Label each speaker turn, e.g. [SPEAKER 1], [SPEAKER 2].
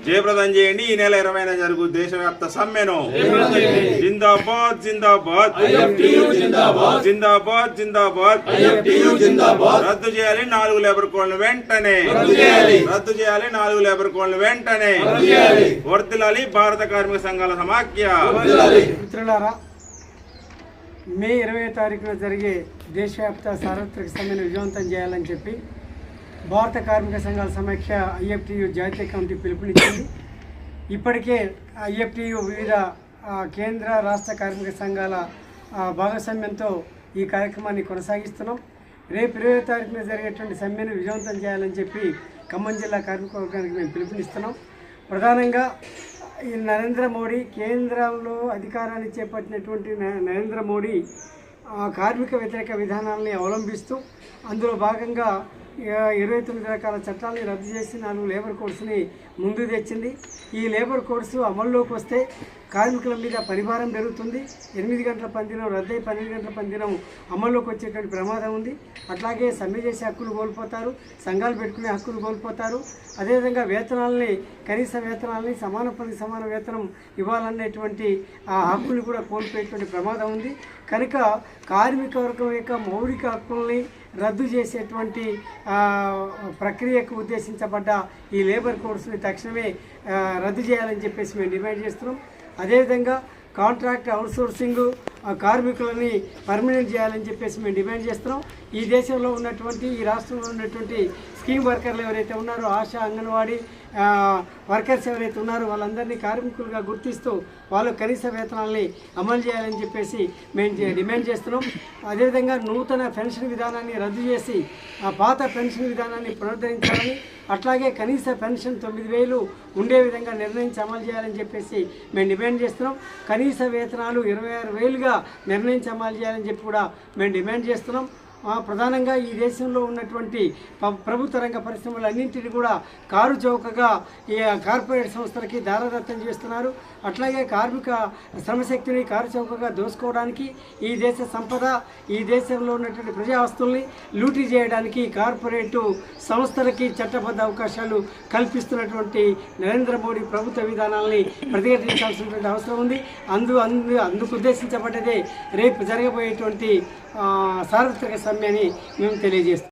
[SPEAKER 1] జయప్రదం చేయండి। ఈ నెల 20న జరుగు దేశవ్యాప్త సమ్మెను జిందాబాద్ జిందాబాద్ జిందాబాద్ జిందాబాద్ రద్దు చేయాలి 4 లేబర్ కోడ్లను వెంటనే రద్దు చేయాలి 4 లేబర్ కోడ్లను వెంటనే వర్ధిల్లాలి భారత కార్మిక సంఘాల సమాఖ్య।
[SPEAKER 2] మిత్రులారా, మే 20వ తారీఖున జరిగే దేశవ్యాప్త సార్వత్రిక సమ్మెను విజయవంతం చేయాలని చెప్పి భారత కార్మిక సంఘాల సమాఖ్య ఐఎఫ్టియు జాతీయ కమిటీ పిలుపునిచ్చింది। ఇప్పటికే ఐఎఫ్టియు వివిధ కేంద్ర రాష్ట్ర కార్మిక సంఘాల భాగస్వామ్యంతో ఈ కార్యక్రమాన్ని కొనసాగిస్తున్నాం। రేపు 20వ తారీఖున జరిగేటువంటి సమ్మెను విజయవంతం చేయాలని చెప్పి ఖమ్మం జిల్లా కార్మిక వర్గానికి మేము పిలుపునిస్తున్నాం। ప్రధానంగా ఈ నరేంద్ర మోడీ కేంద్రంలో అధికారాన్ని చేపట్టినటువంటి నరేంద్ర మోడీ కార్మిక వ్యతిరేక విధానాలని అవలంబిస్తూ అందులో భాగంగా 29 రకాల చట్టాలని రద్దు చేసి 4 లేబర్ కోడ్స్ని ముందు తెచ్చింది। ఈ లేబర్ కోడ్స్ అమల్లోకి వస్తే కార్మికుల మీద పరిభారం పెరుగుతుంది। 8 గంటల పనిదినం రద్దయి 12 గంటల పనిదినం అమల్లోకి వచ్చేటువంటి ప్రమాదం ఉంది। అట్లాగే సమ్మె చేసే హక్కులు కోల్పోతారు, సంఘాలు పెట్టుకునే హక్కులు కోల్పోతారు। అదేవిధంగా వేతనాలని, కనీస వేతనాలని, సమాన పనికి సమాన వేతనం ఇవ్వాలనేటువంటి ఆ హక్కులు కూడా కోల్పోయేటువంటి ప్రమాదం ఉంది। కనుక కార్మిక వర్గం యొక్క మౌలిక హక్కుల్ని రద్దు చేసేటువంటి ప్రక్రియకు ఉద్దేశించబడ్డ ఈ లేబర్ కోడ్స్ని తక్షణమే రద్దు చేయాలని చెప్పేసి మేము డిమాండ్ చేస్తున్నాం। అదేవిధంగా కాంట్రాక్ట్ అవుట్సోర్సింగ్ కార్మికులని పర్మనెంట్ చేయాలని చెప్పేసి మేము డిమాండ్ చేస్తున్నాం। ఈ దేశంలో ఉన్నటువంటి, ఈ రాష్ట్రంలో ఉన్నటువంటి స్కీమ్ వర్కర్లు ఎవరైతే ఉన్నారో, ఆశా, అంగన్వాడీ వర్కర్స్ ఎవరైతే ఉన్నారో వాళ్ళందరినీ కార్మికులుగా గుర్తిస్తూ వాళ్ళు కనీస వేతనాలని అమలు చేయాలని చెప్పేసి మేము డిమాండ్ చేస్తున్నాం। అదేవిధంగా నూతన పెన్షన్ విధానాన్ని రద్దు చేసి పాత పెన్షన్ విధానాన్ని పునరుద్ధరించాలని, అట్లాగే కనీస పెన్షన్ 9,000 ఉండే విధంగా నిర్ణయించి అమలు చేయాలని చెప్పేసి మేము డిమాండ్ చేస్తున్నాం। కనీస వేతనాలు 26,000గా నిర్ణయించి అమలు చేయాలని చెప్పి కూడా మేము డిమాండ్ చేస్తున్నాం। ప్రధానంగా ఈ దేశంలో ఉన్నటువంటి ప్రభుత్వ రంగ పరిశ్రమలన్నింటినీ కూడా కారు చౌకగా ఈ కార్పొరేట్ సంస్థలకి దారదత్తం చేస్తున్నారు। అట్లాగే కార్మిక శ్రమశక్తిని కారు చౌకగా దోసుకోవడానికి, ఈ దేశ సంపద, ఈ దేశంలో ఉన్నటువంటి ప్రజా ఆస్తుల్ని లూటీ చేయడానికి కార్పొరేటు సంస్థలకి చట్టబద్ధ అవకాశాలు కల్పిస్తున్నటువంటి నరేంద్ర మోడీ ప్రభుత్వ విధానాలని ప్రతిఘటించాల్సినటువంటి అవసరం ఉంది। అందుకు ఉద్దేశించబడ్డదే రేపు జరగబోయేటువంటి సార్వత్రిక సమ్మెని మేము తెలియజేస్తాం।